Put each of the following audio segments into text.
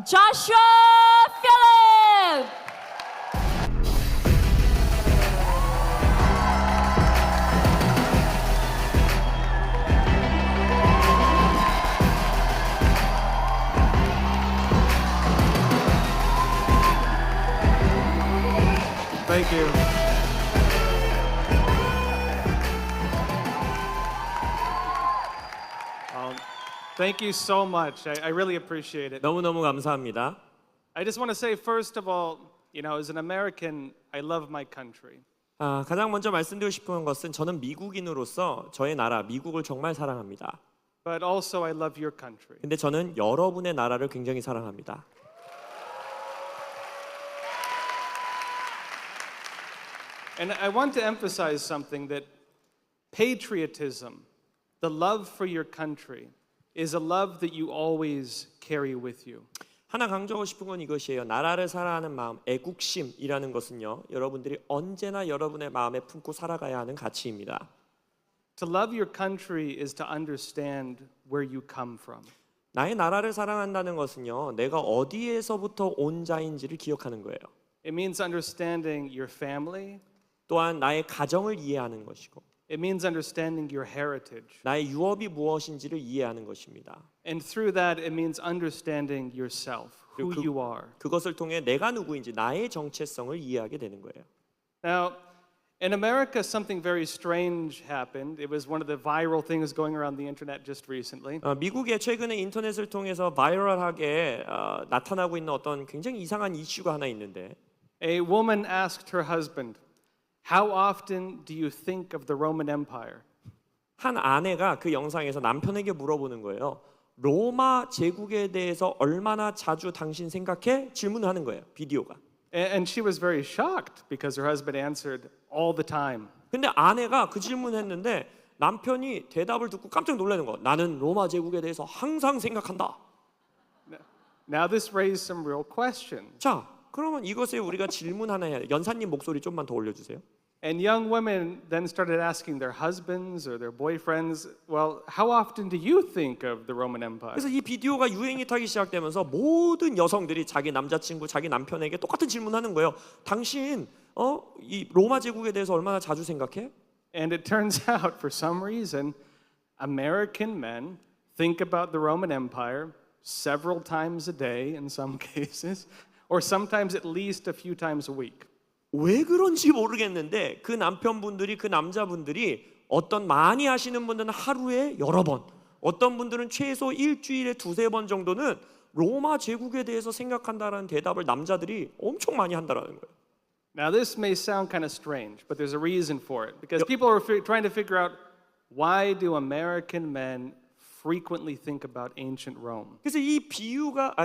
Joshua Philip. Thank you. Thank you so much. I really appreciate it. 너무너무 감사합니다. I just want to say, first of all, as an American, I love my country. 가장 먼저 말씀드리고 싶은 것은 저는 미국인으로서 저의 나라 미국을 정말 사랑합니다. But also, I love your country. 근데 저는 여러분의 나라를 굉장히 사랑합니다. And I want to emphasize something that patriotism, the love for your country, is a love that you always carry with you. 하나 강조하고 싶은 건 이것이에요. 나라를 사랑하는 마음, 애국심이라는 것은요. 여러분들이 언제나 여러분의 마음에 품고 살아가야 하는 가치입니다. To love your country is to understand where you come from. 나의 나라를 사랑한다는 것은요. 내가 어디에서부터 온 자인지를 기억하는 거예요. It means understanding your family. 또한 나의 가정을 이해하는 것이고 It means understanding your heritage. 나의 유업이 무엇인지를 이해하는 것입니다. And through that, it means understanding yourself, who you are. 그것을 통해 내가 누구인지 나의 정체성을 이해하게 되는 거예요. Now, in America, something very strange happened. It was one of the viral things going around the internet just recently. 미국에 최근에 인터넷을 통해서 바이럴하게 나타나고 있는 어떤 굉장히 이상한 이슈가 하나 있는데 A woman asked her husband, "How often do you think of the Roman Empire?" 한 아내가 그 영상에서 남편에게 물어보는 거예요. 로마 제국에 대해서 얼마나 자주 당신 생각해? 질문을 하는 거예요. 비디오가. And she was very shocked because her husband answered all the time. 근데 아내가 그 질문을 했는데 남편이 대답을 듣고 깜짝 놀라는 거예요. 나는 로마 제국에 대해서 항상 생각한다. Now this raised some real questions. 자, 그러면 이것에 우리가 질문 하나 해야 돼요. 연사님 목소리 좀만 더 올려주세요. And young women then started asking their husbands or their boyfriends, "Well, how often do you think of the Roman Empire?" 그래서 이 비디오가 유행이 타기 시작되면서 모든 여성들이 자기 남자친구, 자기 남편에게 똑같은 질문하는 거예요. 당신 이 로마 제국에 대해서 얼마나 자주 생각해? And it turns out, for some reason, American men think about the Roman Empire several times a day in some cases, or sometimes at least a few times a week. 왜 그런지 모르겠는데 그 남편분들이 그 남자분들이 어떤 많이 하시는 분들은 하루에 여러 번, 어떤 분들은 최소 일주일에 두세 번 정도는 로마 제국에 대해서 생각한다라는 대답을 남자들이 엄청 많이 한다라는 거예요. Now this may sound kind of strange, but there's a reason for it. Because people are trying to figure out, why do American men frequently think about ancient Rome? 그래서 이 비디오가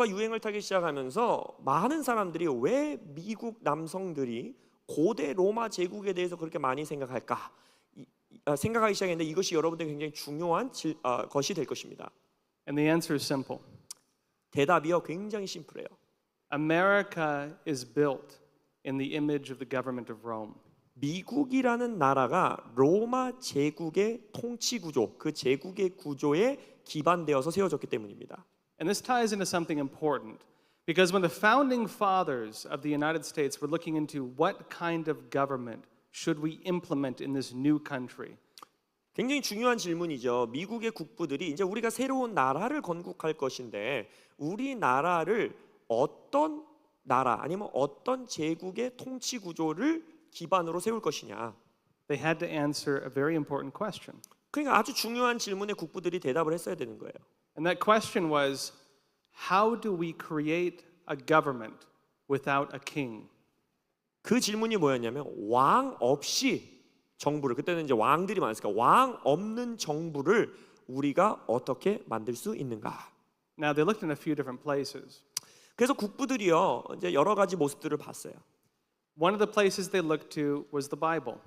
유행을 타기 시작하면서 많은 사람들이 왜 미국 남성들이 고대 로마 제국에 대해서 그렇게 많이 생각할까? 생각하기 시작했는데 이것이 여러분들 굉장히 중요한 것이 될 것입니다. And the answer is simple. 대답이요 굉장히 심플해요. America is built in the image of the government of Rome. 미국이라는 나라가 로마 제국의 통치 구조, 그 제국의 구조에 기반되어서 세워졌기 때문입니다. And this ties into something important, because when the founding fathers of the United States were looking into what kind of government should we implement in this new country, 굉장히 중요한 질문이죠. 미국의 국부들이 이제 우리가 새로운 나라를 건국할 것인데 우리 나라를 어떤 나라 아니면 어떤 제국의 통치 구조를 기반으로 세울 것이냐. they had to answer a very important question. 그러니까 아주 중요한 질문에 국부들이 대답을 했어야 되는 거예요. And that question was, how do we create a government without a king? 그 질문이 뭐였냐면 왕 없이 정부를, 그때는 이제 왕들이 많았으니까 왕 없는 정부를 우리가 어떻게 만들 수 있는가. Now they looked in a few different places. 그래서 국부들이요 이제 여러 가지 모습들을 봤어요. One of the places they looked to was the Bible.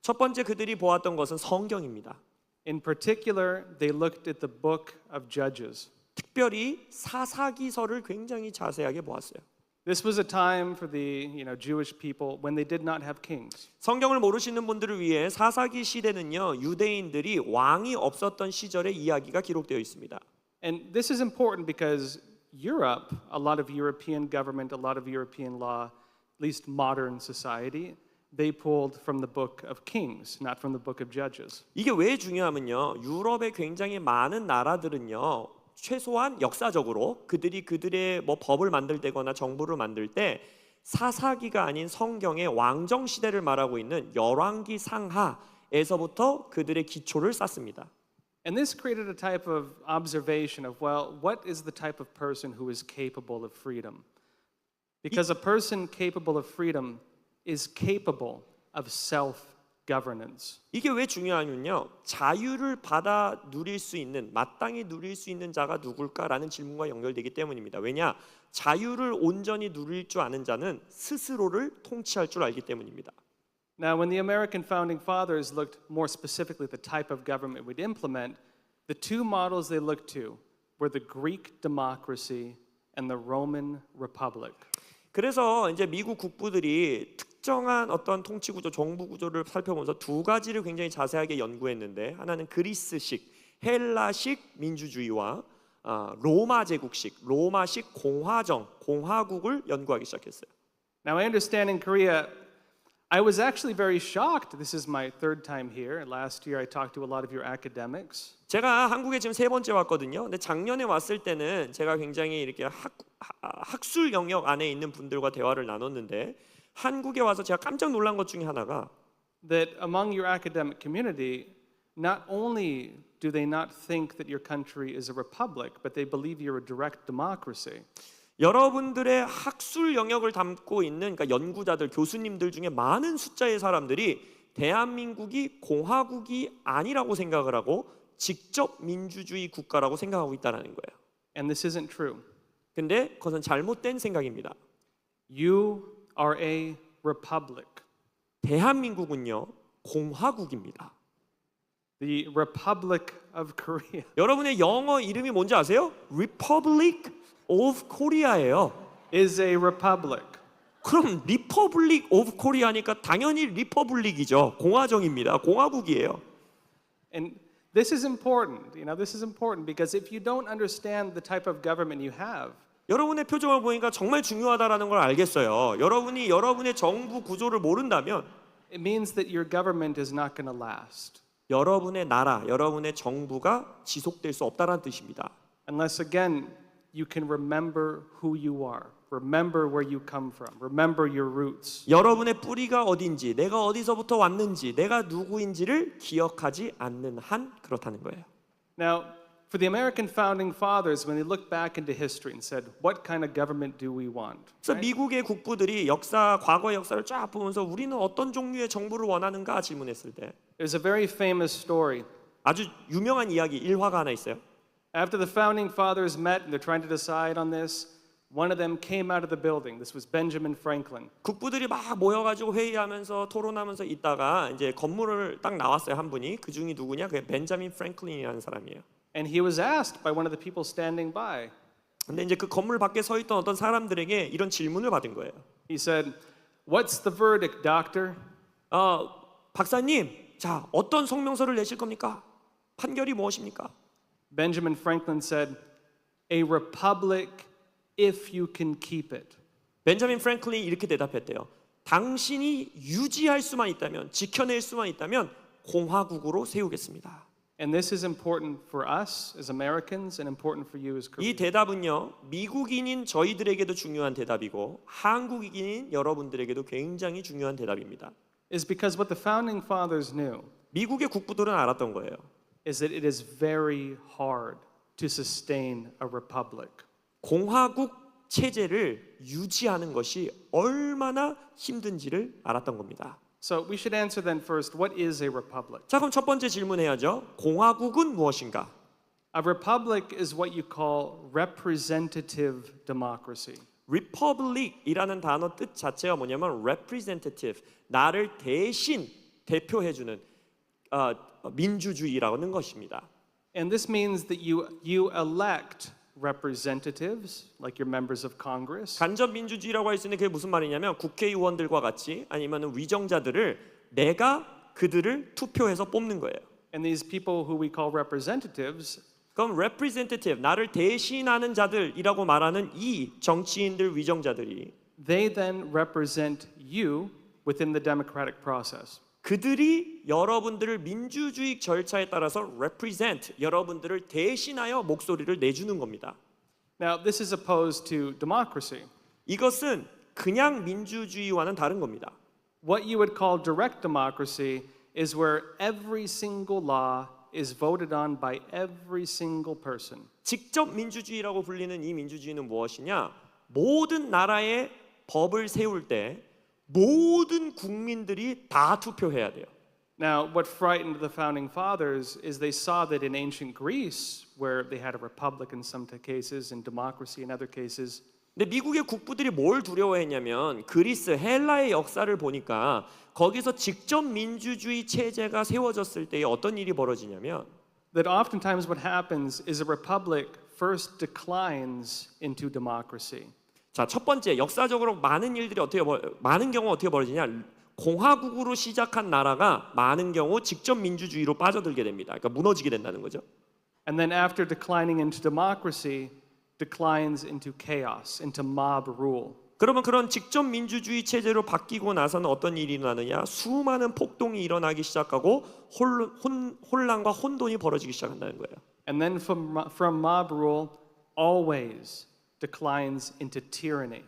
첫 번째 그들이 보았던 것은 성경입니다. In particular, they looked at the book of Judges. 특별히 사사기서를 굉장히 자세하게 보았어요. This was a time for the Jewish people when they did not have kings. 성경을 모르시는 분들을 위해 사사기 시대는요 유대인들이 왕이 없었던 시절의 이야기가 기록되어 있습니다. And this is important because Europe, a lot of European government, a lot of European law, at least modern society, they pulled from the book of Kings, not from the book of Judges. 이게 왜 중요하면요. 유럽의 굉장히 많은 나라들은요. 최소한 역사적으로 그들의 뭐 법을 만들 때거나 정부를 만들 때 사사기가 아닌 성경의 왕정 시대를 말하고 있는 열왕기 상하에서부터 그들의 기초를 쌓습니다. And this created a type of observation of, well, what is the type of person who is capable of freedom? Because a person capable of freedom is capable of self-governance. 이게 왜 중요하냐면요. 자유를 받아 누릴 수 있는, 마땅히 누릴 수 있는 자가 누굴까라는 질문과 연결되기 때문입니다. 왜냐? 자유를 온전히 누릴 줄 아는 자는 스스로를 통치할 줄 알기 때문입니다. Now, when the American founding fathers looked more specifically at the type of government we'd implement, the two models they looked to were the Greek democracy and the Roman Republic. 그래서 이제 미국 국부들이 특정한 어떤 통치 구조, 정부 구조를 살펴보면서 두 가지를 굉장히 자세하게 연구했는데 하나는 그리스식, 헬라식 민주주의와 로마 제국식, 로마식 공화국을 연구하기 시작했어요. Now, I understand in Korea, I was actually very shocked. This is my third time here. Last year, I talked to a lot of your academics. 제가 한국에 지금 세 번째 왔거든요. 근데 작년에 왔을 때는 제가 굉장히 이렇게 학술 영역 안에 있는 분들과 대화를 나눴는데 한국에 와서 제가 깜짝 놀란 것 중에 하나가 That among your academic community, not only do they not think that your country is a republic, but they believe you're a direct democracy. 여러분들의 학술 영역을 담고 있는 그러니까 연구자들, 교수님들 중에 많은 숫자의 사람들이 대한민국이 공화국이 아니라고 생각을 하고 직접 민주주의 국가라고 생각하고 있다는 거예요. And this isn't true. 근데 그것은 잘못된 생각입니다. You are a republic. 대한민국은요 공화국입니다. The Republic of Korea. 여러분의 영어 이름이 뭔지 아세요? Republic of Korea예요. Is a republic. 그럼 Republic of Korea니까 당연히 리퍼블릭이죠. 공화정입니다. 공화국이에요. And this is important. This is important because if you don't understand the type of government you have, 여러분의 표정을 보니까 정말 중요하다라는 걸 알겠어요. 여러분이 여러분의 정부 구조를 모른다면 it means that your government is not going to last. 여러분의 나라, 여러분의 정부가 지속될 수 없다는 뜻입니다. Unless again you can remember who you are. Remember where you come from. Remember your roots. 여러분의 뿌리가 어딘지, 내가 어디서부터 왔는지, 내가 누구인지를 기억하지 않는 한 그렇다는 거예요. Now, for the American founding fathers, when they looked back into history and said, what kind of government do we want? 그래서 미국의 국부들이 과거의 역사를 쫙 보면서 우리는 어떤 종류의 정부를 원하는가 질문했을 때 There's a very famous story. 아주 유명한 이야기, 일화가 하나 있어요. After the founding fathers met and they're trying to decide on this, one of them came out of the building. This was Benjamin Franklin. 국부들이 막 모여가지고 회의하면서 토론하면서 있다가 이제 건물을 딱 나왔어요 한 분이. 그 중이 누구냐? 그게 벤자민 프랭클린이라는 사람이에요. And he was asked by one of the people standing by. 근데 이제 그 건물 밖에 서 있던 어떤 사람들에게 이런 질문을 받은 거예요. He said, "What's the verdict, doctor?" 박사님, 자 어떤 성명서를 내실 겁니까? 판결이 무엇입니까? Benjamin Franklin said, "A republic if you can keep it." 벤자민 프랭클린이 이렇게 대답했대요. 당신이 유지할 수만 있다면, 지켜낼 수만 있다면 공화국으로 세우겠습니다. And this is important for us as Americans and important for you as 이 Koreans. 대답은요, 미국인인 저희들에게도 중요한 대답이고 한국인인 여러분들에게도 굉장히 중요한 대답입니다. Is because what the founding fathers knew 미국의 국부들은 알았던 거예요. is that it is very hard to sustain a republic. 공화국 체제를 유지하는 것이 얼마나 힘든지를 알았던 겁니다. So we should answer then first, what is a republic? 자, 그럼 첫 번째 질문해야죠. 공화국은 무엇인가? A republic is what you call representative democracy. Republic이라는 단어 뜻 자체가 뭐냐면 representative, 나를 대신 대표해주는 민주주의라는 것입니다. And this means that you elect representatives, like your members of Congress, 간접 민주주의라고 할 수 있는 그게 무슨 말이냐면 국회의원들과 같이 아니면 위정자들을 내가 그들을 투표해서 뽑는 거예요. and these people who we call representatives, 그럼 representative, 나를 대신하는 자들이라고 말하는 이 정치인들, 위정자들이 they then represent you within the democratic process. 그들이 여러분들을 민주주의 절차에 따라서 represent, 여러분들을 대신하여 목소리를 내주는 겁니다. Now, this is opposed to democracy. 이것은 그냥 민주주의와는 다른 겁니다. What you would call direct democracy is where every single law is voted on by every single person. 직접 민주주의라고 불리는 이 민주주의는 무엇이냐? 모든 나라의 법을 세울 때 모든 국민들이 다 투표해야 돼요. Now, what frightened the founding fathers is they saw that in ancient Greece, where they had a republic in some cases and democracy in other cases, 근데 미국의 국부들이 뭘 두려워했냐면 그리스, 헬라의 역사를 보니까 거기서 직접 민주주의 체제가 세워졌을 때에 어떤 일이 벌어지냐면 that oftentimes what happens is a republic first declines into democracy. 자, 첫 번째 역사적으로 많은 일들이 많은 경우 어떻게 벌어지냐? 공화국으로 시작한 나라가 많은 경우 직접 민주주의로 빠져들게 됩니다. 그러니까 무너지게 된다는 거죠. And then after declining into democracy, declines into chaos, into mob rule. 그러면 그런 직접 민주주의 체제로 바뀌고 나서는 어떤 일이 일어나느냐? 수많은 폭동이 일어나기 시작하고 혼란과 혼돈이 벌어지기 시작한다는 거예요. And then from mob rule, always declines into tyranny.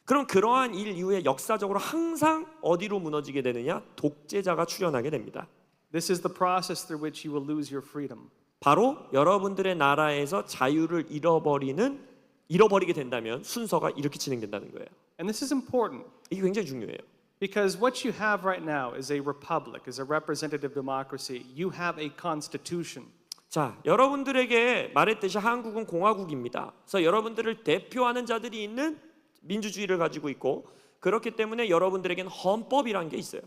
그럼 그러한 일 이후에 역사적으로 항상 어디로 무너지게 되느냐? 독재자가 출현하게 됩니다. This is the process through which you will lose your freedom. 바로 여러분들의 나라에서 자유를 잃어버리게 된다면 순서가 이렇게 진행된다는 거예요. And this is important 이게 굉장히 중요해요. because what you have right now is a republic, is a representative democracy. You have a constitution. 자, 여러분들에게 말했듯이 한국은 공화국입니다. 그래서 여러분들을 대표하는 자들이 있는 민주주의를 가지고 있고 그렇기 때문에 여러분들에게는 헌법이라는 게 있어요.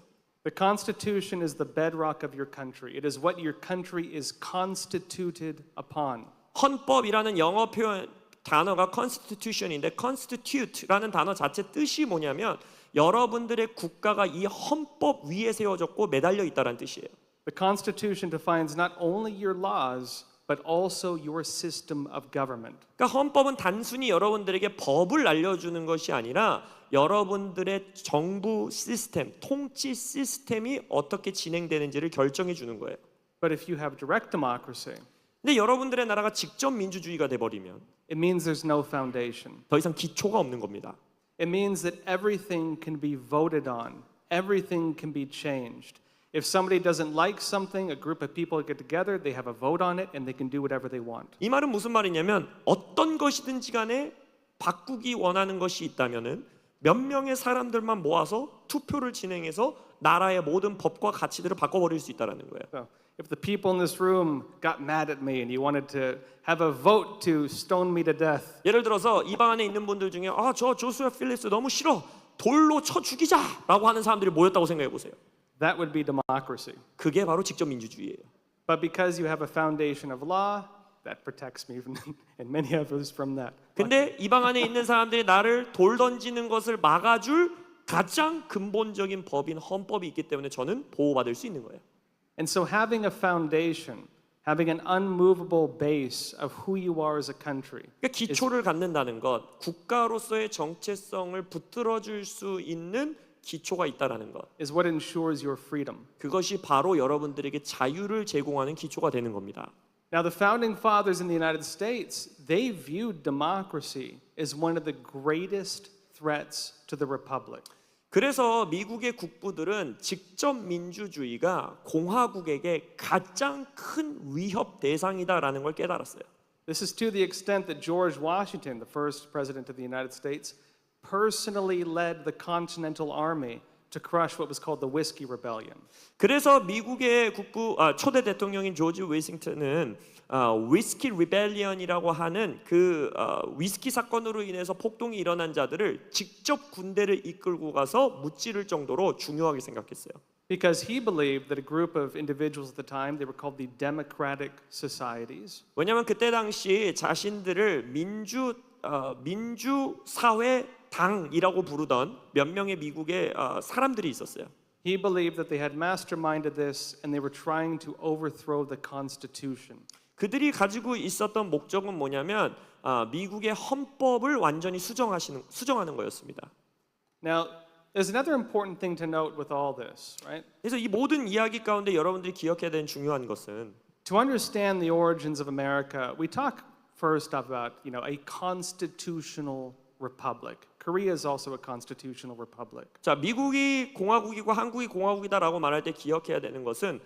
The Constitution is the bedrock of your country. It is what your country is constituted upon. 헌법이라는 영어 표현 단어가 constitution인데 constitute라는 단어 자체 뜻이 뭐냐면 여러분들의 국가가 이 헌법 위에 세워졌고 매달려 있다는 뜻이에요. The Constitution defines not only your laws, but also your system of government. 그러니까 헌법은 단순히 여러분들에게 법을 알려주는 것이 아니라 여러분들의 정부 시스템, 통치 시스템이 어떻게 진행되는지를 결정해 주는 거예요. But if you have direct democracy, 근데 여러분들의 나라가 직접 민주주의가 돼버리면 it means there's no foundation. 더 이상 기초가 없는 겁니다. It means that everything can be voted on. Everything can be changed. If somebody doesn't like something, a group of people get together, they have a vote on it, and they can do whatever they want. 이 말은 무슨 말이냐면 어떤 것이든지 간에 바꾸기 원하는 것이 있다면은 몇 명의 사람들만 모아서 투표를 진행해서 나라의 모든 법과 가치들을 바꿔버릴 수 있다는 거예요. So, if the people in this room got mad at me and you wanted to have a vote to stone me to death, 예를 들어서 이 방 안에 있는 분들 중에 저 조슈아 필립스 너무 싫어 돌로 쳐 죽이자라고 하는 사람들이 모였다고 생각해 보세요. that would be democracy. 그게 바로 직접 민주주의예요. But because you have a foundation of law, that protects me from, and many others from that. 근데 이 방 안에 있는 사람들이 나를 돌 던지는 것을 막아줄 가장 근본적인 법인 헌법이 있기 때문에 저는 보호받을 수 있는 거예요. And so having a foundation, having an unmovable base of who you are as a country, 그러니까 기초를 갖는다는 것, 국가로서의 정체성을 붙들어줄 수 있는 기초가 있다라는 것. is what ensures your freedom. 그것이 바로 여러분들에게 자유를 제공하는 기초가 되는 겁니다. Now, the founding fathers in the United States, they viewed democracy as one of the greatest threats to the republic. 그래서 미국의 국부들은 직접 민주주의가 공화국에게 가장 큰 위협 대상이다라는 걸 깨달았어요. This is to the extent that George Washington, the first president of the United States, personally led the Continental Army to crush what was called the Whiskey Rebellion. 그래서 미국의 초대 대통령인 조지 웨싱턴은 위스키 리벨리언이라고 하는 그 위스키 사건으로 인해서 폭동이 일어난 자들을 직접 군대를 이끌고 가서 무찌를 정도로 중요하게 생각했어요. Because he believed that a group of individuals at the time, they were called the Democratic Societies. 왜냐하면 그때 당시 자신들을 민주 사회 당이라고 부르던 몇 명의 미국의 사람들이 있었어요. He believed that they had masterminded this and they were trying to overthrow the Constitution. 그들이 가지고 있었던 목적은 뭐냐면 미국의 헌법을 완전히 수정하는 거였습니다. Now, there's another important thing to note with all this, right? 그래서 이 모든 이야기 가운데 여러분들이 기억해야 되는 중요한 것은 To understand the origins of America, we talk first about, a constitutional republic. Korea is also a constitutional republic. 자, 미국이 공화국이고 한국이 공화국이다라고 말할 때 기억해야 되는 것은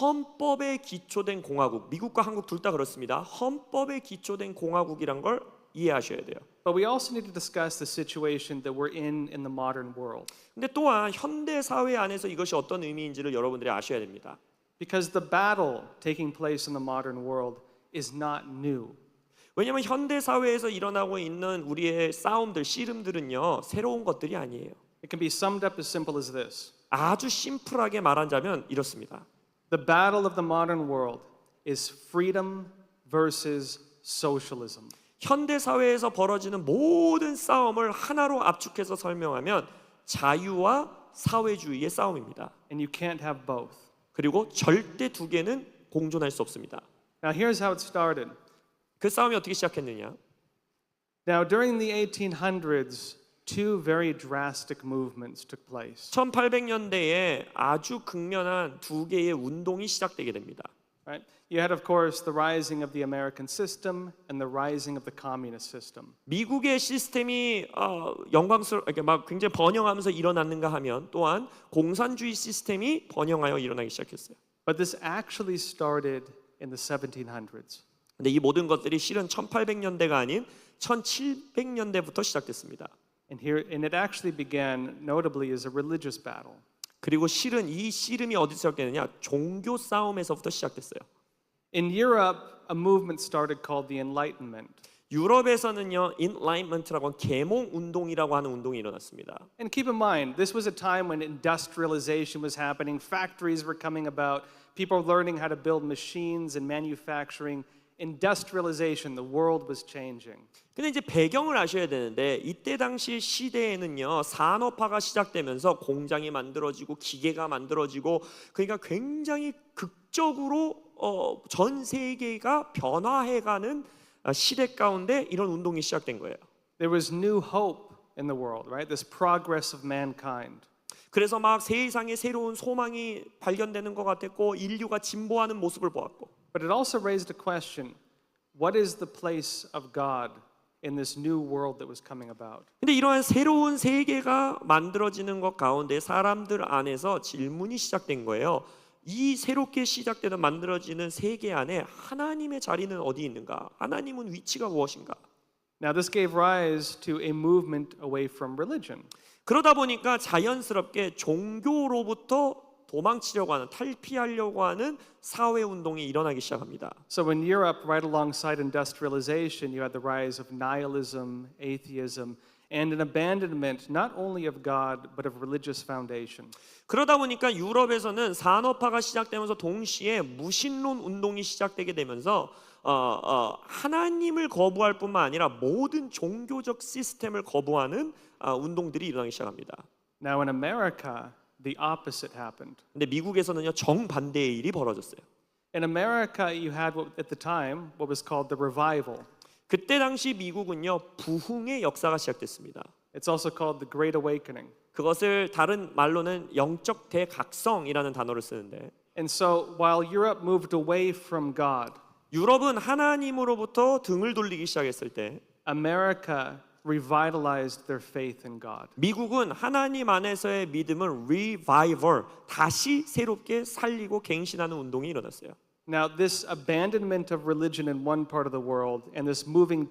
헌법에 기초된 공화국, 미국과 한국 둘 다 그렇습니다. 헌법에 기초된 공화국이란 걸 이해하셔야 돼요. But we also need to discuss the situation that we're in the modern world. 근데 또한 현대 사회 안에서 이것이 어떤 의미인지를 여러분들이 아셔야 됩니다. Because the battle taking place in the modern world is not new. 왜냐하면 현대 사회에서 일어나고 있는 우리의 싸움들, 씨름들은요 새로운 것들이 아니에요. It can be summed up as simple as this. 아주 심플하게 말하자면 이렇습니다. The battle of the modern world is freedom versus socialism. 현대 사회에서 벌어지는 모든 싸움을 하나로 압축해서 설명하면 자유와 사회주의의 싸움입니다. And you can't have both. 그리고 절대 두 개는 공존할 수 없습니다. Now here's how it started. 그 싸움이 어떻게 시작했느냐? Now during the 1800s, two very drastic movements took place. 1800년대에 아주 극면한 두 개의 운동이 시작되게 됩니다. Right? You had, of course, the rising of the American system and the rising of the communist system. 미국의 시스템이 이렇게 막 굉장히 번영하면서 일어났는가 하면 또한 공산주의 시스템이 번영하여 일어나기 시작했어요. But this actually started in the 1700s. 근데 이 모든 것들이 실은 1800년대가 아닌 1700년대부터 시작됐습니다. And it actually began notably as a religious battle. 그리고 실은 이 씨름이 어디서 시작되느냐? 종교 싸움에서부터 시작됐어요. In Europe, a movement started called the Enlightenment. 유럽에서는요, Enlightenment라고 하는 계몽 운동이라고 하는 운동이 일어났습니다. And keep in mind, this was a time when industrialization was happening, factories were coming about, people were learning how to build machines and manufacturing. Industrialization, the world was changing. 근데 이제 배경을 아셔야 되는데 이때 당시 시대에는요 산업화가 시작되면서 공장이 만들어지고 기계가 만들어지고 그러니까 굉장히 극적으로 전 세계가 변화해가는 시대 가운데 이런 운동이 시작된 거예요. There was new hope in the world, right? This progress of mankind. 그래서 막 세상에 새로운 소망이 발견되는 것 같았고 인류가 진보하는 모습을 보았고. But it also raised a question: what is the place of God in this new world that was coming about? 근데 이러한 새로운 세계가 만들어지는 것 가운데 사람들 안에서 질문이 시작된 거예요. 이 새롭게 시작되는 만들어지는 세계 안에 하나님의 자리는 어디 있는가? 하나님은 위치가 무엇인가? Now this gave rise to a movement away from religion. 그러다 보니까 자연스럽게 종교로부터 도망치려고 하는 탈피하려고 하는 사회 운동이 일어나기 시작합니다. So in Europe, right alongside industrialization, you had the rise of nihilism, atheism, and an abandonment not only of God but of religious foundation. 그러다 보니까 유럽에서는 산업화가 시작되면서 동시에 무신론 운동이 시작되게 되면서 하나님을 거부할 뿐만 아니라 모든 종교적 시스템을 거부하는 운동들이 일어나기 시작합니다. Now in America, the opposite happened. 근데 미국에서는요 정반대의 일이 벌어졌어요. In America, you had at the time what was called the revival. 그때 당시 미국은요 부흥의 역사가 시작됐습니다. It's also called the Great Awakening. 그것을 다른 말로는 영적 대각성이라는 단어를 쓰는데 And so while Europe moved away from God, 유럽은 하나님으로부터 등을 돌리기 시작했을 때 America revitalized their faith in God. 미국은 하나님 안에서의 믿음을 revival, 다시 새롭게 살리고 갱신하는 운동이 일어났어요. Now, this abandonment of religion in one part of the world and this moving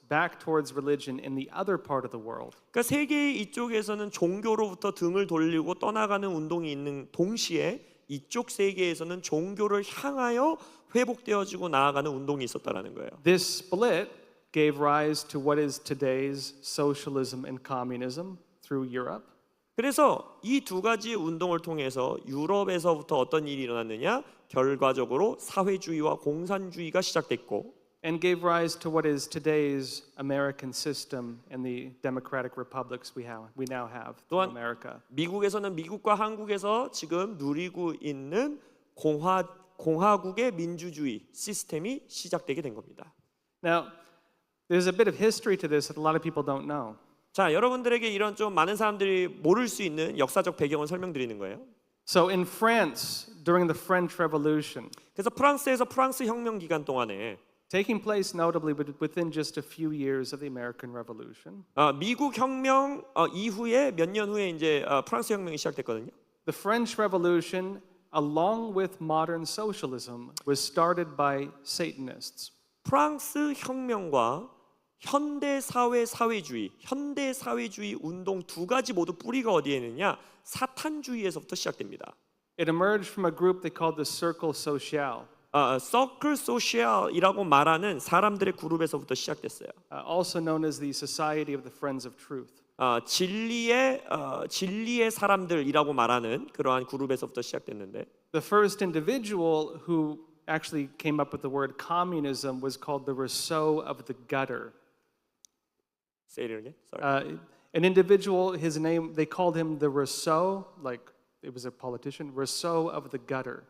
back towards religion in the other part of the world. 그러니까 세계 이쪽에서는 종교로부터 등을 돌리고 떠나가는 운동이 있는 동시에 이쪽 세계에서는 종교를 향하여 회복되어지고 나아가는 운동이 있었다라는 거예요. This split gave rise to what is today's socialism and communism through Europe. 그래서 이 두 가지 운동을 통해서 유럽에서부터 어떤 일이 일어났느냐? 결과적으로 사회주의와 공산주의가 시작됐고 and gave rise to what is today's American system and the democratic republics we now have in 또한 America. 미국에서는 미국과 한국에서 지금 누리고 있는 공화국의 민주주의 시스템이 시작되게 된 겁니다. Now, there's a bit of history to this that a lot of people don't know. 자, 여러분들에게 이런 좀 많은 사람들이 모를 수 있는 역사적 배경을 설명드리는 거예요. So in France, during the French Revolution, 그래서 프랑스에서 프랑스 혁명 기간 동안에 taking place notably within just a few years of the American Revolution, 미국 혁명 이후에 몇 년 후에 이제 프랑스 혁명이 시작됐거든요. the French Revolution, along with modern socialism, was started by Satanists. 프랑스 혁명과 현대 사회주의 운동 두 가지 모두 뿌리가 어디에 있느냐? 사탄주의에서부터 시작됩니다. It emerged from a group they called the Cercle Social, 서클 소셜이라고 말하는 사람들의 그룹에서부터 시작됐어요. also known as the Society of the Friends of Truth. 진리의 사람들이라고 말하는 그러한 그룹에서부터 시작됐는데 The first individual who actually came up with the word communism was called the Rousseau of the Gutter. Say it again. Sorry. An individual, his name, they called him the Rousseau, like it was a politician, Rousseau of the Gutter.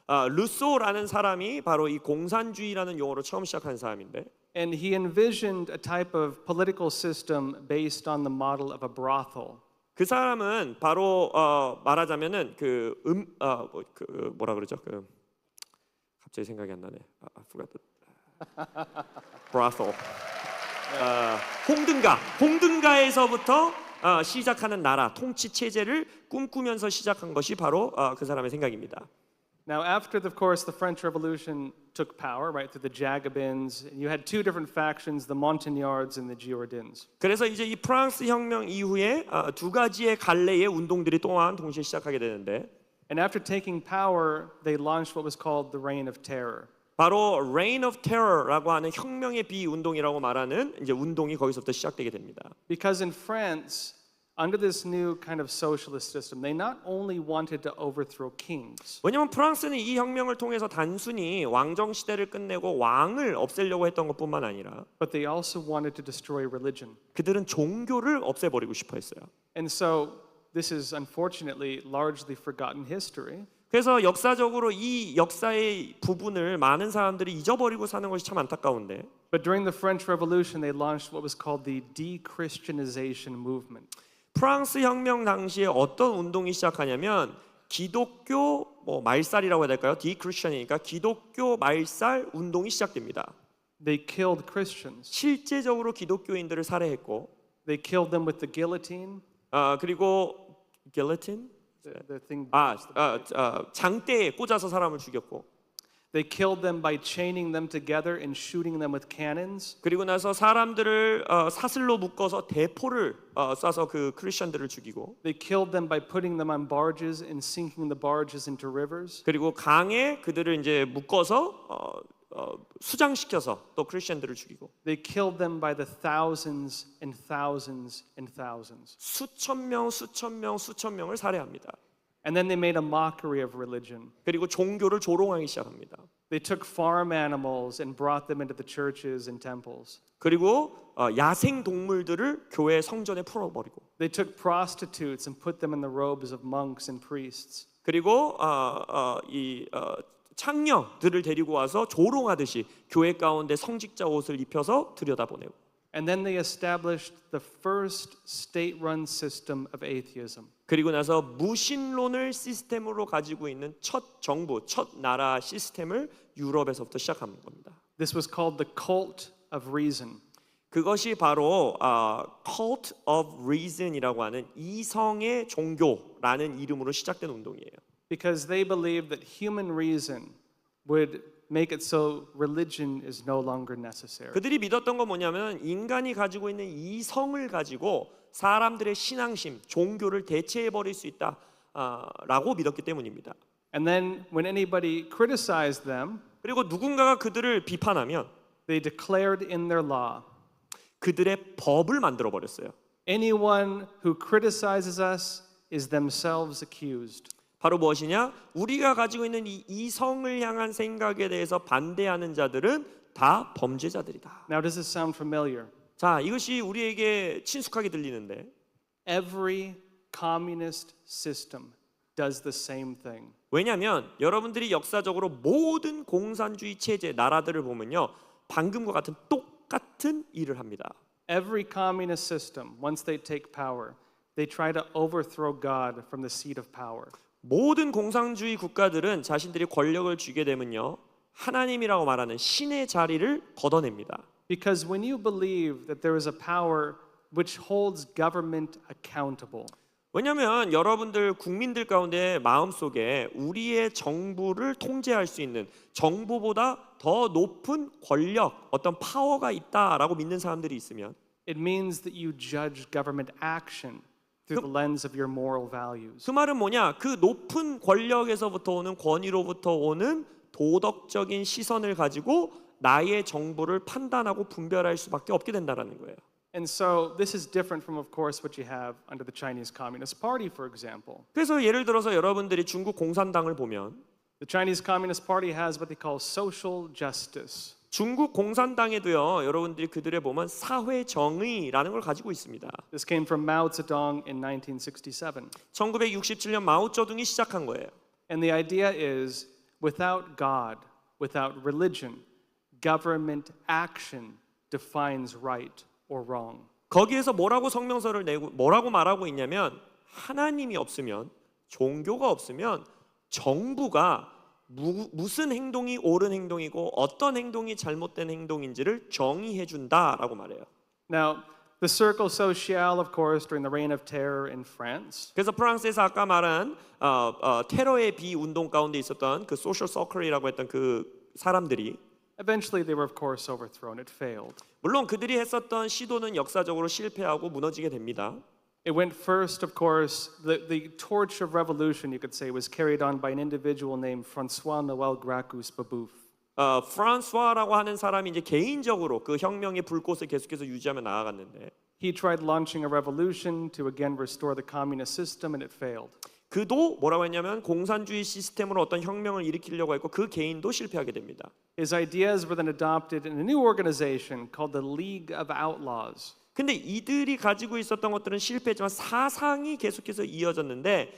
루소라는 사람이 바로 이 공산주의라는 용어로 처음 시작한 사람인데 And he envisioned a type of political system based on the model of a brothel. 그 사람은 바로 말하자면은 뭐라 그러죠? 갑자기 생각이 안 나네. I forgot the brothel. 홍등가에서부터 시작하는 나라 통치 체제를 꿈꾸면서 시작한 것이 바로 그 사람의 생각입니다. Now, after, of course, the French Revolution took power, right, through the Jacobins, you had two different factions, the Montagnards and the Girondins. 그래서 이제 이 프랑스 혁명 이후에 두 가지의 갈래의 운동들이 또한 동시에 시작하게 되는데 And after taking power, they launched what was called the Reign of Terror. 바로 Reign of Terror라고 하는 혁명의 비운동이라고 말하는 이제 운동이 거기서부터 시작되게 됩니다. Because in France, under this new kind of socialist system, they not only wanted to overthrow kings, 왜냐하면 프랑스는 이 혁명을 통해서 단순히 왕정 시대를 끝내고 왕을 없애려고 했던 것뿐만 아니라 but they also wanted to destroy religion. 그들은 종교를 없애버리고 싶어 했어요. And so this is unfortunately largely forgotten history. 그래서 역사적으로 이 역사의 부분을 많은 사람들이 잊어버리고 사는 것이 참 안타까운데 But during the French Revolution, they launched what was called the de-Christianization movement. 프랑스 혁명 당시에 어떤 운동이 시작하냐면 기독교 말살이라고 해야 될까요? 디크리스천이니까 기독교 말살 운동이 시작됩니다. They killed Christians. 실제적으로 기독교인들을 살해했고 They killed them with the guillotine. 그리고 길로틴? The thing. 장대에 꽂아서 사람을 죽였고 They killed them by chaining them together and shooting them with cannons. 그리고 나서 사람들을 사슬로 묶어서 대포를 쏴서 그 크리스천들을 죽이고 They killed them by putting them on barges and sinking the barges into rivers. 그리고 강에 그들을 이제 묶어서 수장시켜서 또 크리스천들을 죽이고 They killed them by the thousands and thousands and thousands. 수천 명을 살해합니다. And then they made a mockery of religion. 그리고 종교를 조롱하기 시작합니다. They took farm animals and brought them into the churches and temples. 그리고 야생 동물들을 교회 성전에 풀어버리고 They took prostitutes and put them in the robes of monks and priests. 그리고 창녀들을 데리고 와서 조롱하듯이 교회 가운데 성직자 옷을 입혀서 들여다보내고 And then they established the first state-run system of atheism. 그리고 나서 무신론을 시스템으로 가지고 있는 첫 정부, 첫 나라 시스템을 유럽에서부터 시작한 겁니다. This was called the cult of reason. 그것이 바로 Cult of Reason이라고 하는 이성의 종교라는 이름으로 시작된 운동이에요. Because they believed that human reason would make it so religion is no longer necessary. 그들이 믿었던 건 뭐냐면 인간이 가지고 있는 이성을 가지고 사람들의 신앙심, 종교를 대체해 버릴 수 있다라고 믿었기 때문입니다. And then when anybody criticized them, 그리고 누군가가 그들을 비판하면 they declared in their law, 그들의 법을 만들어 버렸어요. anyone who criticizes us is themselves accused. 바로 무엇이냐? 우리가 가지고 있는 이 이성을 향한 생각에 대해서 반대하는 자들은 다 범죄자들이다. Now does this sound familiar? 자, 이것이 우리에게 친숙하게 들리는데 Every communist system does the same thing. 왜냐하면 여러분들이 역사적으로 모든 공산주의 체제 나라들을 보면요, 방금과 같은 똑같은 일을 합니다. Every communist system, once they take power, they try to overthrow God from the seat of power. 모든 공산주의 국가들은 자신들이 권력을 쥐게 되면요, 하나님이라고 말하는 신의 자리를 걷어냅니다. Because when you believe that there is a power which holds government accountable, 왜냐하면 여러분들 국민들 가운데 마음속에 우리의 정부를 통제할 수 있는 정부보다 더 높은 권력, 어떤 파워가 있다라고 믿는 사람들이 있으면 it means that you judge government action through the lens of your moral values. 그 말은 뭐냐? 그 높은 권력에서부터 오는 권위로부터 오는 도덕적인 시선을 가지고 나의 정부를 판단하고 분별할 수밖에 없게 된다라는 거예요. And so this is different from, of course, what you have under the Chinese Communist Party, for example. 그래서 예를 들어서 여러분들이 중국 공산당을 보면 The Chinese Communist Party has what they call social justice. 중국 공산당에도요, 여러분들이 그들의 보면 사회 정의라는 걸 가지고 있습니다. This came from Mao Zedong in 1967. 1967년 마오쩌둥이 시작한 거예요. And the idea is without God, without religion, government action defines right or wrong. 거기에서 뭐라고 성명서를 내고 뭐라고 말하고 있냐면 하나님이 없으면, 종교가 없으면 정부가 무슨 행동이 옳은 행동이고 어떤 행동이 잘못된 행동인지를 정의해 준다라고 말해요. Now, the Cercle Social, of course, during the reign of terror in France, 그래서 프랑스에서 아까 말한 테러의 비운동 가운데 있었던 그 소셜 서클이라고 했던 그 사람들이 eventually they were, of course, overthrown. It failed. 물론 그들이 했었던 시도는 역사적으로 실패하고 무너지게 됩니다. It went first, of course, the torch of revolution, you could say, was carried on by an individual named Francois Noël Gracchus Babeuf. 프랑스와라고 하는 사람이 이제 개인적으로 그 혁명의 불꽃을 계속해서 유지하며 나아갔는데 He tried launching a revolution to again restore the communist system, and it failed. 그도 뭐라고 했냐면 공산주의 시스템으로 어떤 혁명을 일으키려고 했고 그 개인도 실패하게 됩니다. His ideas were then adopted in a new organization called the League of Outlaws. 근데 이들이 가지고 있었던 것들은 실패했지만 사상이 계속해서 이어졌는데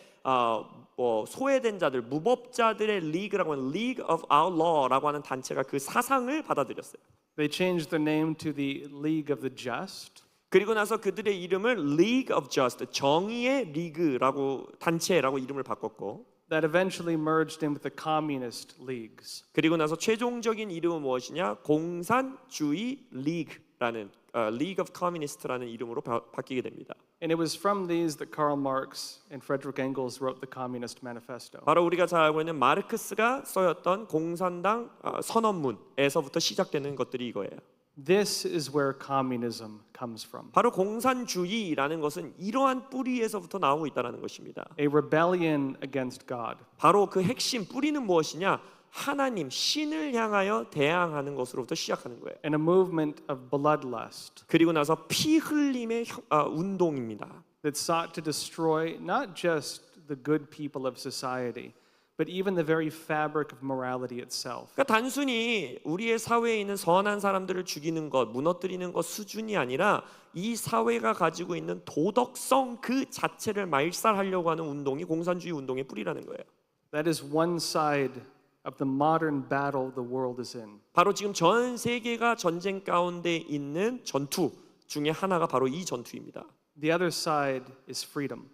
뭐 소외된 자들, 무법자들의 리그라고 하는 League of Outlaw라고 하는 단체가 그 사상을 받아들였어요. They changed their name to the League of the Just. 그리고 나서 그들의 이름을 League of Just, 정의의 리그라고 단체라고 이름을 바꿨고 That eventually merged in with the communist leagues. 그리고 나서 최종적인 이름은 무엇이냐? 공산주의 리그라는 League of Communist라는 이름으로 바뀌게 됩니다. And it was from these that Karl Marx and Frederick Engels wrote the Communist Manifesto. 바로 우리가 잘 알고 있는 마르크스가 써였던 공산당 선언문에서부터 시작되는 것들이 이거예요. This is where communism comes from. 바로 공산주의라는 것은 이러한 뿌리에서부터 나오고 있다는 것입니다. A rebellion against God. 바로 그 핵심 뿌리는 무엇이냐? 하나님, 신을 향하여 대항하는 것으로부터 시작하는 거예요. And a movement of bloodlust 그리고 나서 피 흘림의 운동입니다. that sought to destroy not just the good people of society, but even the very fabric of morality itself. 그러니까 단순히 우리의 사회에 있는 선한 사람들을 죽이는 것, 무너뜨리는 것 수준이 아니라 이 사회가 가지고 있는 도덕성 그 자체를 말살하려고 하는 운동이 공산주의 운동의 뿌리라는 거예요. That is one side of the modern battle the world is in. 바로 지금 전 세계가 전쟁 가운데 있는 전투 중에 하나가 바로 이 전투입니다. The other side is freedom.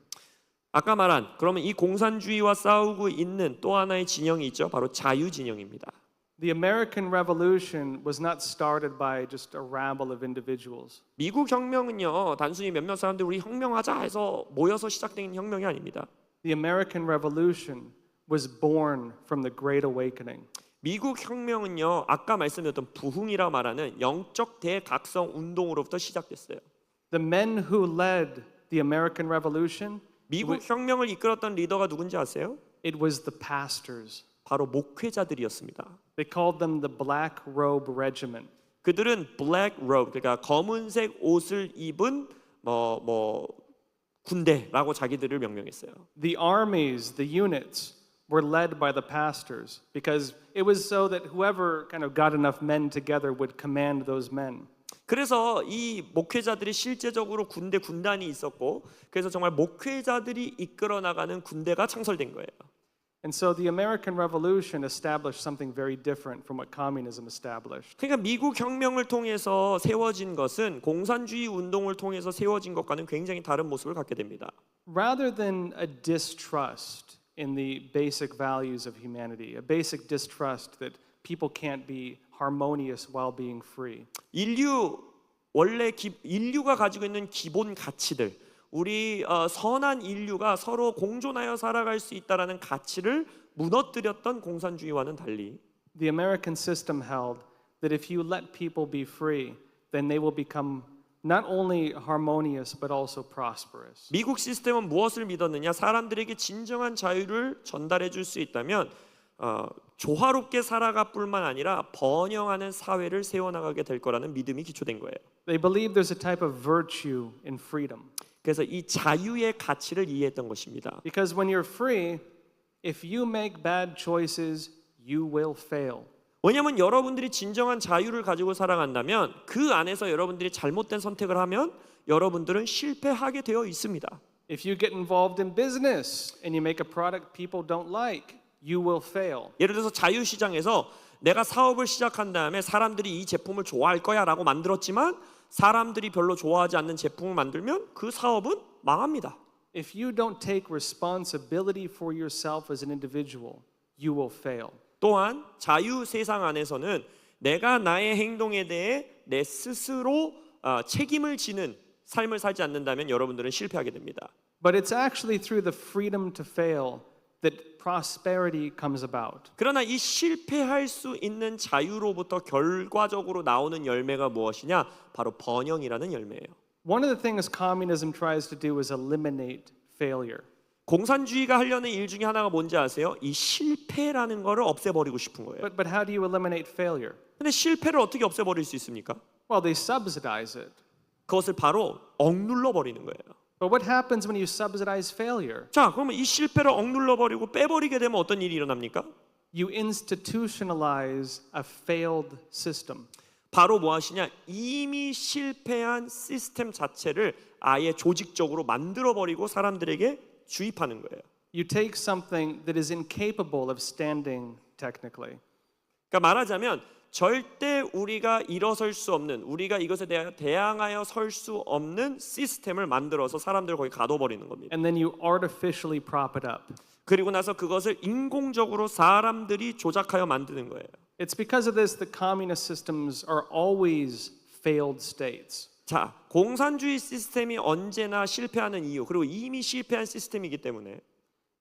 아까 말한 그러면 이 공산주의와 싸우고 있는 또 하나의 진영이 있죠. 바로 자유 진영입니다. The American Revolution was not started by just a rabble of individuals. 미국 혁명은요, 단순히 몇몇 사람들 우리 혁명하자 해서 모여서 시작된 혁명이 아닙니다. The American Revolution was born from the Great Awakening. 미국 혁명은요, 아까 말씀드렸던 부흥이라 말하는 영적 대각성 운동으로부터 시작됐어요. The men who led the American Revolution, 미국 혁명을 이끌었던 리더가 누군지 아세요? it was the pastors. 바로 목회자들이었습니다. They called them the Black Robe Regiment. 그들은 black robe, 그러니까 검은색 옷을 입은 군대라고 자기들을 명명했어요. The armies, the units, were led by the pastors because it was so that whoever kind of got enough men together would command those men. 그래서 이 목회자들이 실제적으로 군단이 있었고, 그래서 정말 목회자들이 이끌어 나가는 군대가 창설된 거예요. And so the American Revolution established something very different from what communism established. 그러니까 미국 혁명을 통해서 세워진 것은 공산주의 운동을 통해서 세워진 것과는 굉장히 다른 모습을 갖게 됩니다. Rather than a distrust in the basic values of humanity, a basic distrust that people can't be harmonious while being free. 인류가 가지고 있는 기본 가치들, 우리 선한 인류가 서로 공존하여 살아갈 수 있다라는 가치를 무너뜨렸던 공산주의와는 달리 The American system held that if you let people be free, then they will become not only harmonious but also prosperous. 미국 시스템은 무엇을 믿었느냐? 사람들에게 진정한 자유를 전달해 줄 수 있다면 조화롭게 살아갈 뿐만 아니라 번영하는 사회를 세워나가게 될 거라는 믿음이 기초된 거예요. They believe there's a type of virtue in freedom. 그래서 이 자유의 가치를 이해했던 것입니다. Because when you're free, if you make bad choices, you will fail. 왜냐하면 여러분들이 진정한 자유를 가지고 살아간다면 그 안에서 여러분들이 잘못된 선택을 하면 여러분들은 실패하게 되어 있습니다. If you get involved in business and you make a product people don't like, you will fail. 예를 들어서 자유시장에서 내가 사업을 시작한 다음에 사람들이 이 제품을 좋아할 거야 라고 만들었지만 사람들이 별로 좋아하지 않는 제품을 만들면 그 사업은 망합니다. If you don't take responsibility for yourself as an individual, you will fail. 또한 자유 세상 안에서는 내가 나의 행동에 대해 내 스스로 책임을 지는 삶을 살지 않는다면 여러분들은 실패하게 됩니다. But it's actually through the freedom to fail that prosperity comes about. 그러나 이 실패할 수 있는 자유로부터 결과적으로 나오는 열매가 무엇이냐? 바로 번영이라는 열매예요. One of the things communism tries to do is eliminate failure. 공산주의가 하려는 일 중에 하나가 뭔지 아세요? 이 실패라는 거를 없애버리고 싶은 거예요. But how do you eliminate failure? 근데 실패를 어떻게 없애버릴 수 있습니까? Well, they subsidize it. 그것을 바로 억눌러 버리는 거예요. But what happens when you subsidize failure? 자, 그러면 이 실패를 억눌러 버리고 빼버리게 되면 어떤 일이 일어납니까? You institutionalize a failed system. 바로 무엇이냐? 이미 실패한 시스템 자체를 아예 조직적으로 만들어 버리고 사람들에게 주입하는 거예요. You take something that is incapable of standing technically. 그러니까 말하자면 절대 우리가 일어설 수 없는, 우리가 이것에 대항하여 설 수 없는 시스템을 만들어서 사람들을 거기 가둬버리는 겁니다. And then you artificially prop it up. 그리고 나서 그것을 인공적으로 사람들이 조작하여 만드는 거예요. It's because of this that communist systems are always failed states. 자, 공산주의 시스템이 언제나 실패하는 이유, 그리고 이미 실패한 시스템이기 때문에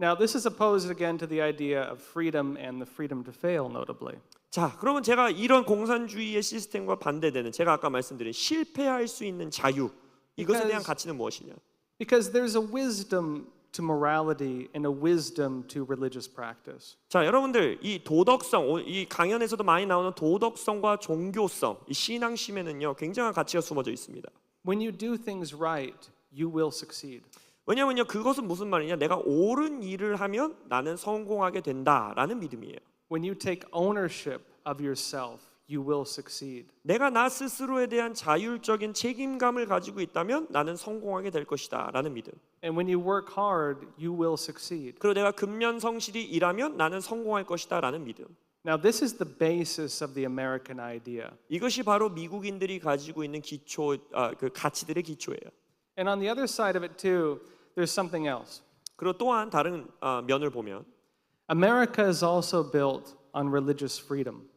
Now, this is opposed again to the idea of freedom and the freedom to fail, notably. 자, 그러면 제가 이런 공산주의의 시스템과 반대되는 제가 아까 말씀드린 실패할 수 있는 자유 이것에 대한 가치는 무엇이냐? Because there's a wisdom to morality and a wisdom to religious practice. 자, 여러분들 이 도덕성, 이 강연에서도 많이 나오는 도덕성과 종교성, 이 신앙심에는요 굉장한 가치가 숨어져 있습니다. When you do things right, you will succeed. 왜냐하면요 그것은 무슨 말이냐? 내가 옳은 일을 하면 나는 성공하게 된다라는 믿음이에요. When you take ownership of yourself, you will succeed. 내가 나 스스로에 대한 자율적인 책임감을 가지고 있다면 나는 성공하게 될 것이다라는 믿음. And when you work hard, you will succeed. 그리고 내가 근면성실히 일하면 나는 성공할 것이다라는 믿음. Now, this is the basis of the American idea. 이것이 바로 미국인들이 가지고 있는 기초, 그 가치들의 기초예요. And on the other side of it too, there's something else. 그리고 또한 다른 면을 보면 America is also built on religious freedom.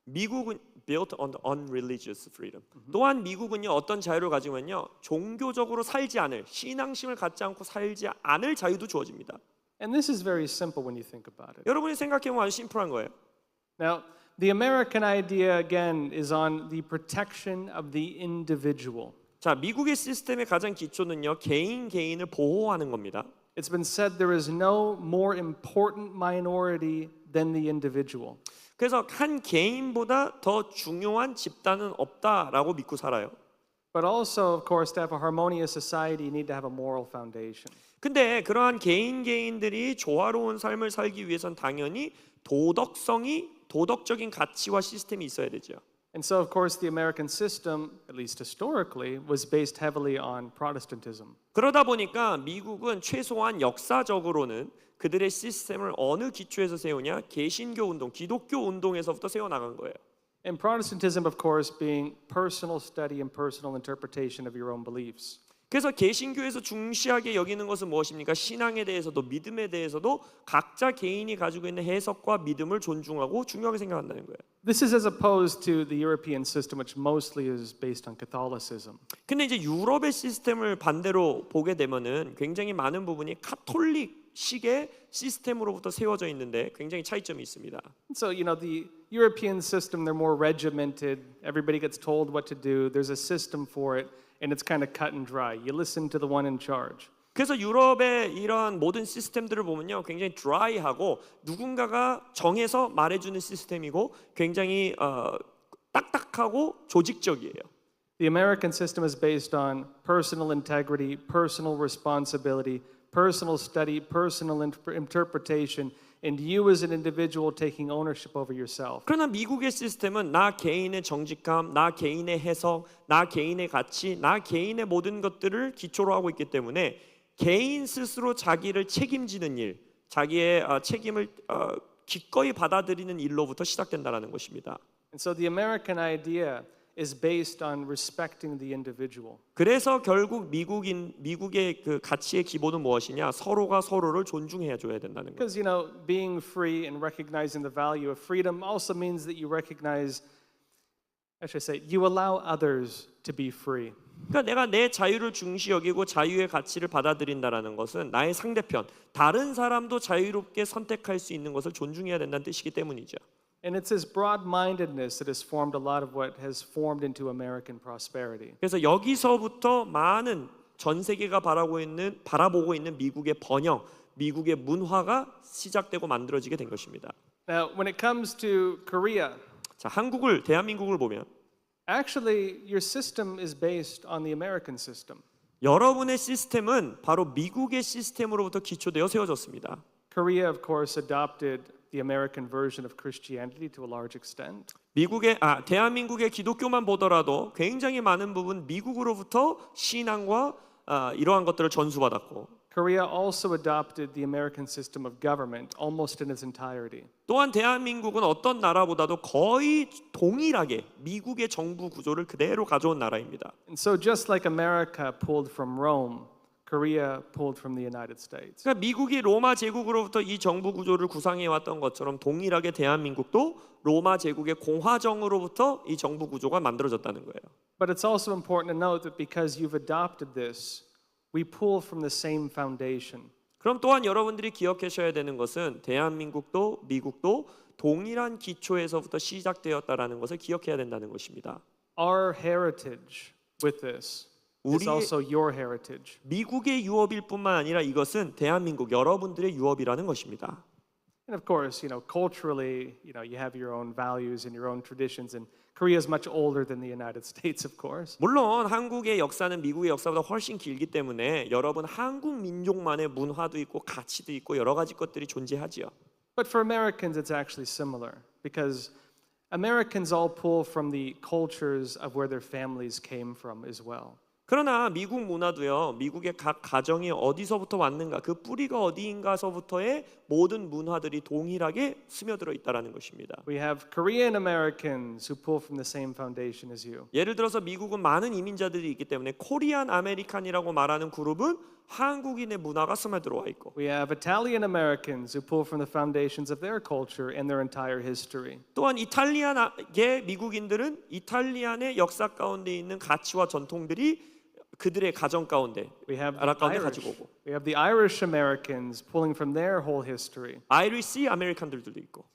미국은 built on the unreligious freedom. 또한 미국은요 어떤 자유를 가지고 있냐면요 종교적으로 살지 않을 신앙심을 갖지 않고 살지 않을 자유도 주어집니다. And this is very simple when you think about it. 여러분이 생각해보면 아주 심플한 거예요. Now, the American idea again is on the protection of the individual. 자, 미국의 시스템의 가장 기초는요 개인을 보호하는 겁니다. It's been said there is no more important minority than the individual. 그래서 한 개인보다 더 중요한 집단은 없다라고 믿고 살아요. But also, of course, to have a harmonious society, you need to have a moral foundation. 근데 그러한 개인들이 조화로운 삶을 살기 위해선 당연히 도덕적인 가치와 시스템이 있어야 되죠. And so, of course, the American system, at least historically, was based heavily on Protestantism. 그러다 보니까 미국은 최소한 역사적으로는 그들의 시스템을 어느 기초에서 세우냐? 개신교 운동, 기독교 운동에서부터 세워 나간 거예요. And Protestantism, of course, being personal study and personal interpretation of your own beliefs. 그래서 개신교에서 중시하게 여기는 것은 무엇입니까? 신앙에 대해서도 믿음에 대해서도 각자 개인이 가지고 있는 해석과 믿음을 존중하고 중요하게 생각한다는 거예요. This is as opposed to the European system, which mostly is based on Catholicism. 근데 이제 유럽의 시스템을 반대로 보게 되면은 굉장히 많은 부분이 카톨릭식의 시스템으로부터 세워져 있는데 굉장히 차이점이 있습니다. So, the European system, they're more regimented. Everybody gets told what to do. There's a system for it, and it's kind of cut and dry. You listen to the one in charge. 그래서 유럽의 이러한 모든 시스템들을 보면요, 굉장히 드라이하고 누군가가 정해서 말해주는 시스템이고 굉장히 딱딱하고 조직적이에요. The American system is based on personal integrity, personal responsibility, personal study, personal interpretation, and you as an individual taking ownership over yourself. 그러나 미국의 시스템은 나 개인의 정직함, 나 개인의 해석, 나 개인의 가치, 나 개인의 모든 것들을 기초로 하고 있기 때문에 개인 스스로 자기를 책임지는 일, 자기의 책임을 기꺼이 받아들이는 일로부터 시작된다는 것입니다. And so the American idea is based on respecting the individual. 그래서 결국 미국의 그 가치의 기본은 무엇이냐? 서로가 서로를 존중해 줘야 된다는 거예요. Because, being free and recognizing the value of freedom also means that you recognize, I should say, you allow others to be free. 그러니까 내가 내 자유를 중시 여기고 자유의 가치를 받아들인다라는 것은 나의 상대편, 다른 사람도 자유롭게 선택할 수 있는 것을 존중해야 된다는 뜻이기 때문이죠. And it's this broad-mindedness that has formed a lot of what has formed into American prosperity. 그래서 여기서부터 많은 전 세계가 바라보고 있는 미국의 번영, 미국의 문화가 시작되고 만들어지게 된 것입니다. Now, when it comes to Korea, 자, 대한민국을 보면 actually your system is based on the American system. 여러분의 시스템은 바로 미국의 시스템으로부터 기초되어 세워졌습니다. Korea, of course, adopted the American version of Christianity to a large extent. 대한민국의 기독교만 보더라도 굉장히 많은 부분 미국으로부터 신앙과 이러한 것들을 전수받았고, Korea also adopted the American system of government almost in its entirety. 또한 대한민국은 어떤 나라보다도 거의 동일하게 미국의 정부 구조를 그대로 가져온 나라입니다. And so just like America pulled from Rome, Korea pulled from the United States. 그러니까 미국이 로마 제국으로부터 이 정부 구조를 구상해 왔던 것처럼 동일하게 대한민국도 로마 제국의 공화정으로부터 이 정부 구조가 만들어졌다는 거예요. But it's also important to note that because you've adopted this, we pull from the same foundation. 그럼 또한 여러분들이 기억하셔야 되는 것은 대한민국도 미국도 동일한 기초에서부터 시작되었다라는 것을 기억해야 된다는 것입니다. Our heritage with this is also your heritage. 미국의 유업일 뿐만 아니라 이것은 대한민국 여러분들의 유업이라는 것입니다. And of course, culturally, you have your own values and your own traditions, and Korea is much older than the United States, of course. 물론 한국의 역사는 미국의 역사보다 훨씬 길기 때문에 여러분 한국 민족만의 문화도 있고 가치도 있고 여러 가지 것들이 존재하지요. But for Americans, it's actually similar because Americans all pull from the cultures of where their families came from as well. 그러나 미국 문화도요, 미국의 각 가정이 어디서부터 왔는가, 그 뿌리가 어디인가서부터의 모든 문화들이 동일하게 스며들어 있다라는 것입니다. We have Korean Americans who pull from the same foundation as you. 예를 들어서 미국은 많은 이민자들이 있기 때문에 코리안 아메리칸이라고 말하는 그룹은 한국인의 문화가 스며들어와 있고, We have Italian Americans who pull from the foundations of their culture and their entire history. 또한 이탈리안계 미국인들은 이탈리안의 역사 가운데 있는 가치와 전통들이 그들의 가정 가운데, 나라 가운데 가지고 오고, We have the Irish Americans pulling from their whole history. 아이리시 아메리칸들도 있고.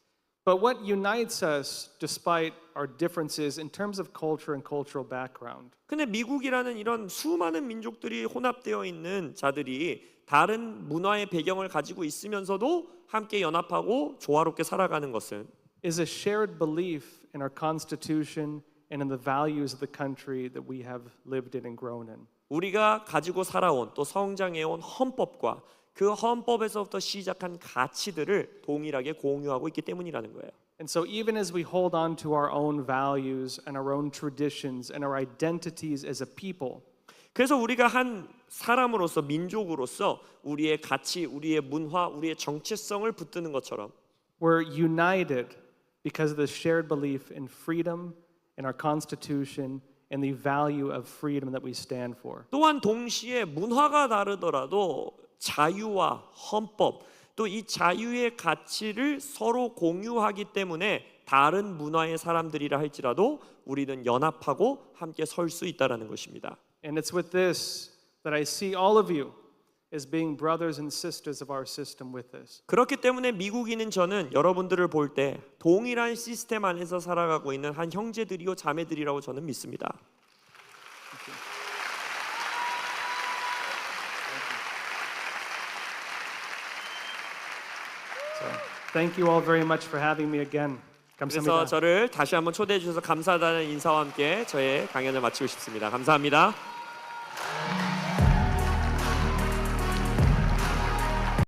But what unites us, despite our differences in terms of culture and cultural background, 근데 미국이라는 이런 수많은 민족들이 혼합되어 있는 자들이 다른 문화의 배경을 가지고 있으면서도 함께 연합하고 조화롭게 살아가는 것은 is a shared belief in our Constitution and in the values of the country that we have lived in and grown in. 우리가 가지고 살아온 또 성장해온 헌법과 그 헌법에서부터 시작한 가치들을 동일하게 공유하고 있기 때문이라는 거예요. And so even as we hold on to our own values and our own traditions and our identities as a people, 그래서 우리가 한 사람으로서 민족으로서 우리의 가치, 우리의 문화, 우리의 정체성을 붙드는 것처럼 we're united because of the shared belief in freedom, in our Constitution, and the value of freedom that we stand for. 또한 동시에 문화가 다르더라도 자유와 헌법 또 이 자유의 가치를 서로 공유하기 때문에 다른 문화의 사람들이라 할지라도 우리는 연합하고 함께 설 수 있다라는 것입니다. And it's with this that I see all of you as being brothers and sisters of our system with this. 그렇기 때문에 미국인인 저는 여러분들을 볼 때 동일한 시스템 안에서 살아가고 있는 한 형제들이요 자매들이라고 저는 믿습니다. Thank you all very much for having me again. 그래서 감사합니다. 저를 다시 한번 초대해 주셔서 감사하다는 인사와 함께 저의 강연을 마치고 싶습니다. 감사합니다.